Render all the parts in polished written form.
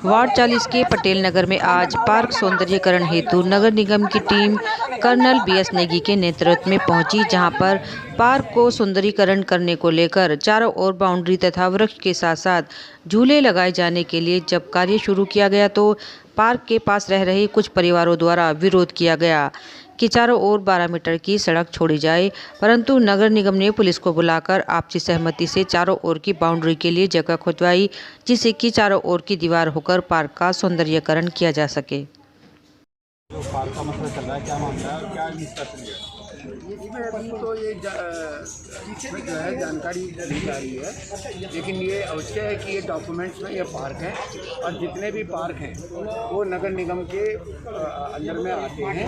Ward 40 के पटेल नगर में आज पार्क सौंदर्यीकरण हेतु नगर निगम की टीम कर्नल बीएस नेगी के नेतृत्व में पहुंची, जहां पर पार्क को सुंदरीकरण करने को लेकर चारों ओर बाउंड्री तथा वृक्ष के साथ साथ झूले लगाए जाने के लिए जब कार्य शुरू किया गया तो पार्क के पास रह रहे कुछ परिवारों द्वारा विरोध किया गया कि चारों ओर 12 मीटर की सड़क छोड़ी जाए, परंतु नगर निगम ने पुलिस को बुलाकर आपसी सहमति से चारों ओर की बाउंड्री के लिए जगह खुदवाई, जिससे कि चारों ओर की दीवार होकर पार्क का सौंदर्यीकरण किया जा सके। जो पार्क का मसला चल रहा है, क्या मामला है, क्या निष्कर्ष लिया? इसमें अभी तो ये जो है जानकारी दी जा रही है, लेकिन ये अवश्य है कि ये डॉक्यूमेंट्स में ये पार्क है और जितने भी पार्क हैं वो नगर निगम के अंदर में आते हैं,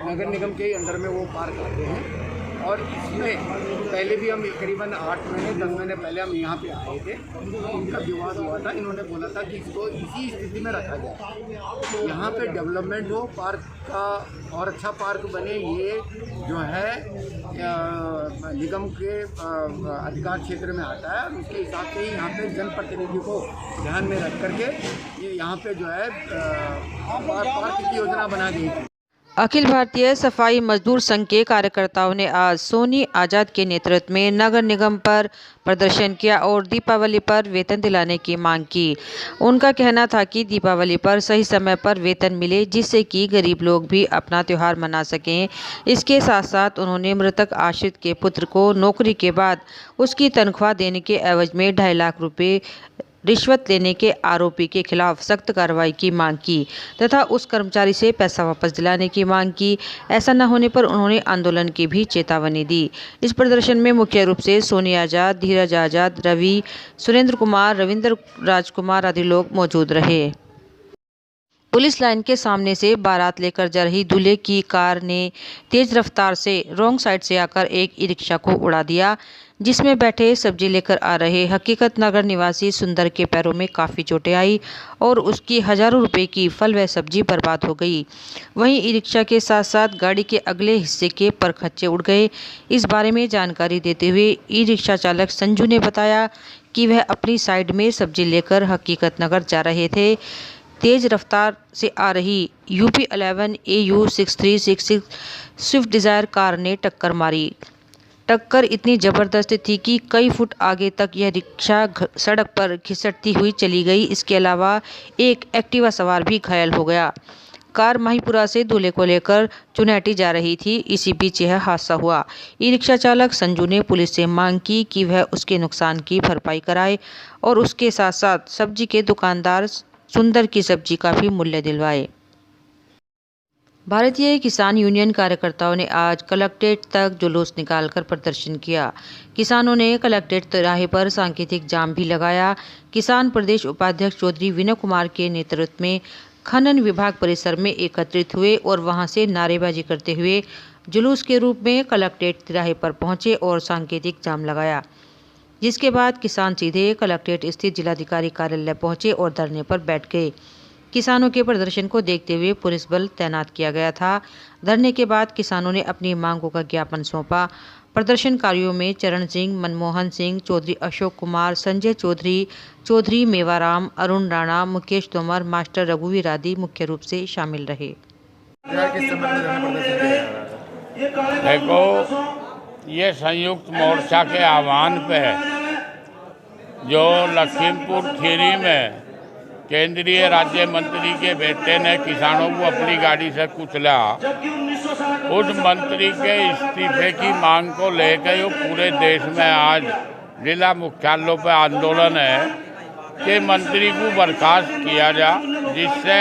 नगर निगम के अंदर में वो पार्क आते हैं। और इसमें पहले भी हम करीबन 8 महीने 10 महीने पहले हम यहाँ पे आए थे, इनका विवाद हुआ था। इन्होंने बोला था कि इसको इसी स्थिति में रखा जाए, यहाँ पे डेवलपमेंट हो, पार्क का और अच्छा पार्क बने, ये जो है निगम के अधिकार क्षेत्र में आता है। और उसके हिसाब से ही यहाँ पे जनप्रतिनिधि को ध्यान में रख करके ये यहाँ पे जो है पार्क की योजना बना गई थी। अखिल भारतीय सफाई मजदूर संघ के कार्यकर्ताओं ने आज सोनी आजाद के नेतृत्व में नगर निगम पर प्रदर्शन किया और दीपावली पर वेतन दिलाने की मांग की। उनका कहना था कि दीपावली पर सही समय पर वेतन मिले, जिससे कि गरीब लोग भी अपना त्यौहार मना सकें। इसके साथ साथ उन्होंने मृतक आश्रित के पुत्र को नौकरी के बाद उसकी तनख्वाह देने के एवज में 2.5 लाख रुपये रिश्वत लेने के आरोपी के खिलाफ सख्त कार्रवाई की मांग की तथा उस कर्मचारी से पैसा वापस दिलाने की मांग की। ऐसा न होने पर उन्होंने आंदोलन की भी चेतावनी दी। इस प्रदर्शन में मुख्य रूप से सोनी आजाद, धीरज आजाद, रवि, सुरेंद्र कुमार, रविंद्र राजकुमार आदि लोग मौजूद रहे। पुलिस लाइन के सामने से बारात लेकर जा रही दूल्हे की कार ने तेज रफ्तार से रोंग साइड से आकर एक ई रिक्शा को उड़ा दिया, जिसमें बैठे सब्जी लेकर आ रहे हकीकत नगर निवासी सुंदर के पैरों में काफ़ी चोटें आई और उसकी हज़ारों रुपए की फल व सब्जी बर्बाद हो गई। वहीं ई रिक्शा के साथ साथ गाड़ी के अगले हिस्से के परखच्चे उड़ गए। इस बारे में जानकारी देते हुए ई रिक्शा चालक संजू ने बताया कि वह अपनी साइड में सब्जी लेकर हकीकत नगर जा रहे थे। तेज रफ्तार से आ रही UP 11 AU 6366 Swift Dzire car ने टक्कर मारी। टक्कर इतनी ज़बरदस्त थी कि कई फुट आगे तक यह रिक्शा सड़क पर घिसटती हुई चली गई। इसके अलावा एक एक्टिवा सवार भी घायल हो गया। कार माहीपुरा से दूल्हे को लेकर चुनैटी जा रही थी। इसी बीच यह हादसा हुआ। ई रिक्शा चालक संजू ने पुलिस से मांग की कि वह उसके नुकसान की भरपाई कराए और उसके साथ साथ सब्जी के दुकानदार सुंदर की सब्जी का भी मूल्य दिलवाए। भारतीय किसान यूनियन कार्यकर्ताओं ने आज कलेक्ट्रेट तक जुलूस निकालकर प्रदर्शन किया। किसानों ने कलेक्ट्रेट तिराहे पर सांकेतिक जाम भी लगाया। किसान प्रदेश उपाध्यक्ष चौधरी विनय कुमार के नेतृत्व में खनन विभाग परिसर में एकत्रित हुए और वहां से नारेबाजी करते हुए जुलूस के रूप में कलेक्ट्रेट तिराहे पर पहुंचे और सांकेतिक जाम लगाया, जिसके बाद किसान सीधे कलेक्ट्रेट स्थित जिलाधिकारी कार्यालय पहुंचे और धरने पर बैठ गए। किसानों के प्रदर्शन को देखते हुए पुलिस बल तैनात किया गया था। धरने के बाद किसानों ने अपनी मांगों का ज्ञापन सौंपा। प्रदर्शनकारियों में चरण सिंह, मनमोहन सिंह, चौधरी अशोक कुमार, संजय चौधरी, चौधरी मेवाराम, अरुण राणा, मुकेश तोमर, मास्टर रघुवीर आदि मुख्य रूप से शामिल रहे। देखो, ये संयुक्त मोर्चा के आह्वान पे है जो लखीमपुर खीरी में केंद्रीय राज्य मंत्री के बेटे ने किसानों को अपनी गाड़ी से कुचला। उस मंत्री के इस्तीफे की मांग को लेकर पूरे देश में आज जिला मुख्यालयों पर आंदोलन है कि मंत्री को बर्खास्त किया जा, जिससे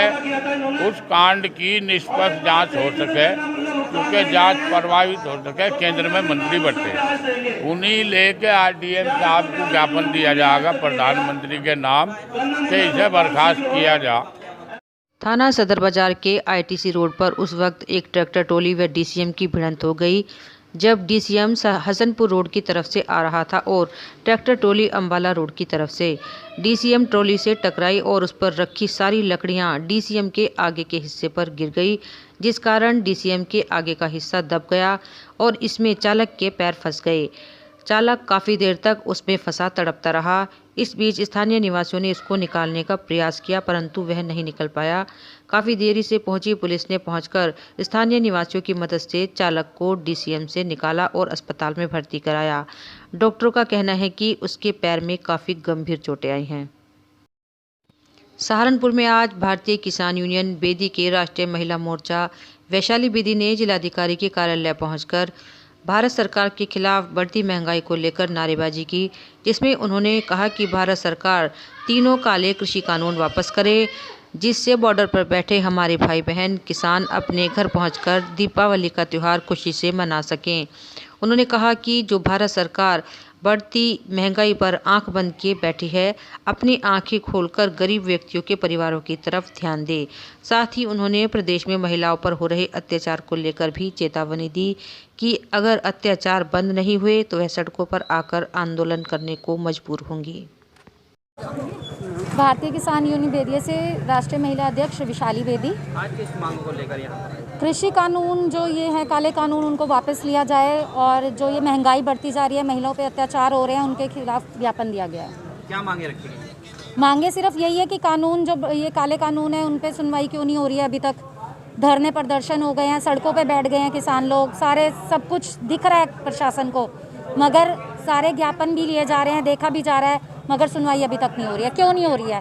उस कांड की निष्पक्ष जांच हो सके, क्योंकि जांच प्रभावित हो सके केंद्र में मंत्री बैठे। उन्हीं लेके RDM साहब को ज्ञापन दिया जाएगा प्रधानमंत्री के नाम से इसे बर्खास्त किया जा। थाना सदर बाजार के ITC रोड पर उस वक्त एक ट्रैक्टर ट्रॉली व DCM की भिड़ंत हो गई, जब DCM हसनपुर रोड की तरफ से आ रहा था और ट्रैक्टर ट्रॉली अम्बाला रोड की तरफ से। DCM ट्रॉली से टकराई और उस पर रखी सारी लकड़ियां DCM के आगे के हिस्से पर गिर गई, जिस कारण DCM के आगे का हिस्सा दब गया और इसमें चालक के पैर फंस गए। चालक काफ़ी देर तक उसमें फंसा तड़पता रहा। इस बीच स्थानीय निवासियों ने इसको निकालने का प्रयास किया, परंतु वह नहीं निकल पाया। काफ़ी देरी से पहुंची पुलिस ने पहुंचकर स्थानीय निवासियों की मदद से चालक को डीसीएम से निकाला और अस्पताल में भर्ती कराया। डॉक्टरों का कहना है कि उसके पैर में काफ़ी गंभीर चोटें आई हैं। सहारनपुर में आज भारतीय किसान यूनियन बेदी के राष्ट्रीय महिला मोर्चा वैशाली बेदी ने जिलाधिकारी के कार्यालय पहुंचकर भारत सरकार के खिलाफ बढ़ती महंगाई को लेकर नारेबाजी की, जिसमें उन्होंने कहा कि भारत सरकार तीनों काले कृषि कानून वापस करे, जिससे बॉर्डर पर बैठे हमारे भाई बहन किसान अपने घर पहुंचकर दीपावली का त्यौहार खुशी से मना सकें। उन्होंने कहा कि जो भारत सरकार बढ़ती महंगाई पर आंख बंद किए बैठी है, अपनी आंखें खोलकर गरीब व्यक्तियों के परिवारों की तरफ ध्यान दे। साथ ही उन्होंने प्रदेश में महिलाओं पर हो रहे अत्याचार को लेकर भी चेतावनी दी कि अगर अत्याचार बंद नहीं हुए तो वह सड़कों पर आकर आंदोलन करने को मजबूर होंगी। भारतीय किसान यूनियन बेदिया से राष्ट्रीय महिला अध्यक्ष वैशाली बेदी। आज किस मांग को लेकर यहाँ पर? कृषि कानून जो ये है काले कानून उनको वापस लिया जाए और जो ये महंगाई बढ़ती जा रही है, महिलाओं पे अत्याचार हो रहे हैं, उनके खिलाफ ज्ञापन दिया गया है। क्या मांगे रखी गई? मांगे सिर्फ यही है कि कानून जो ये काले कानून है उन पे सुनवाई क्यों नहीं हो रही है अभी तक। धरने प्रदर्शन हो गए हैं, सड़कों पे बैठ गए हैं किसान लोग, सारे सब कुछ दिख रहा है प्रशासन को, मगर सारे ज्ञापन भी लिए जा रहे हैं, देखा भी जा रहा है, मगर सुनवाई अभी तक नहीं हो रही है। क्यों नहीं हो रही है?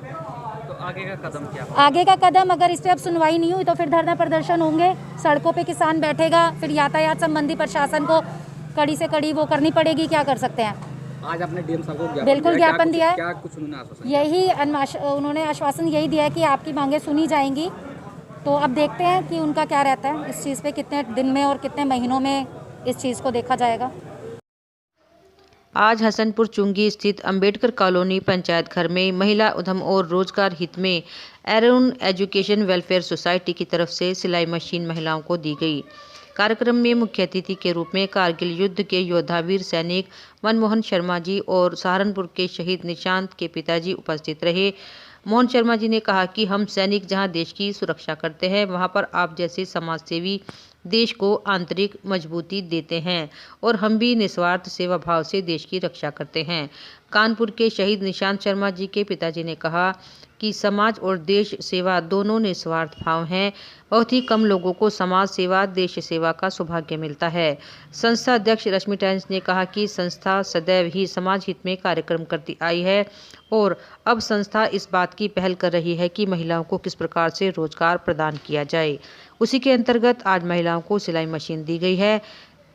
तो आगे का कदम क्या? आगे का कदम अगर इस पे अब सुनवाई नहीं हुई तो फिर धरना प्रदर्शन होंगे, सड़कों पे किसान बैठेगा, फिर यातायात संबंधी प्रशासन को कड़ी से कड़ी वो करनी पड़ेगी। क्या कर सकते हैं? आज आपने डीएम साहब को बिल्कुल ज्ञापन दिया है। क्या कुछ उन्होंने आश्वासन? यही उन्होंने आश्वासन यही दिया है कि आपकी मांगे सुनी जाएंगी। तो अब देखते हैं कि उनका क्या रहता है इस चीज़ पे, कितने दिन में और कितने महीनों में इस चीज़ को देखा जाएगा। आज हसनपुर चुंगी स्थित अंबेडकर कॉलोनी पंचायत घर में महिला उद्यम और रोजगार हित में एरुण एजुकेशन वेलफेयर सोसाइटी की तरफ से सिलाई मशीन महिलाओं को दी गई। कार्यक्रम में मुख्य अतिथि के रूप में कारगिल युद्ध के योद्धा वीर सैनिक मनमोहन शर्मा जी और सहारनपुर के शहीद निशांत के पिताजी उपस्थित रहे। मोहन शर्मा जी ने कहा कि हम सैनिक जहां देश की सुरक्षा करते हैं, वहां पर आप जैसे समाजसेवी देश को आंतरिक मजबूती देते हैं और हम भी निस्वार्थ सेवा भाव से देश की रक्षा करते हैं। कानपुर के शहीद निशांत शर्मा जी के पिताजी ने कहा कि समाज और देश सेवा दोनों निस्वार्थ भाव हैं। बहुत ही कम लोगों को समाज सेवा, देश सेवा का सौभाग्य मिलता है। संस्था अध्यक्ष रश्मि टाइम्स ने कहा कि संस्था सदैव ही समाज हित में कार्यक्रम करती आई है और अब संस्था इस बात की पहल कर रही है कि महिलाओं को किस प्रकार से रोजगार प्रदान किया जाए। उसी के अंतर्गत आज महिलाओं को सिलाई मशीन दी गई है,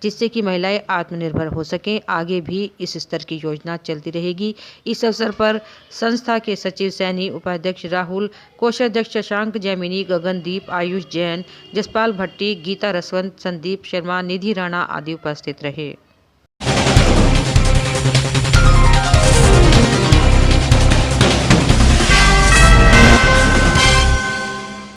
जिससे कि महिलाएं आत्मनिर्भर हो सकें। आगे भी इस स्तर की योजना चलती रहेगी। इस अवसर पर संस्था के सचिव सैनी, उपाध्यक्ष राहुल, कोषाध्यक्ष शशांक, जैमिनी, गगनदीप, आयुष जैन, जसपाल भट्टी, गीता रसवंत, संदीप शर्मा, निधि राणा आदि उपस्थित रहे।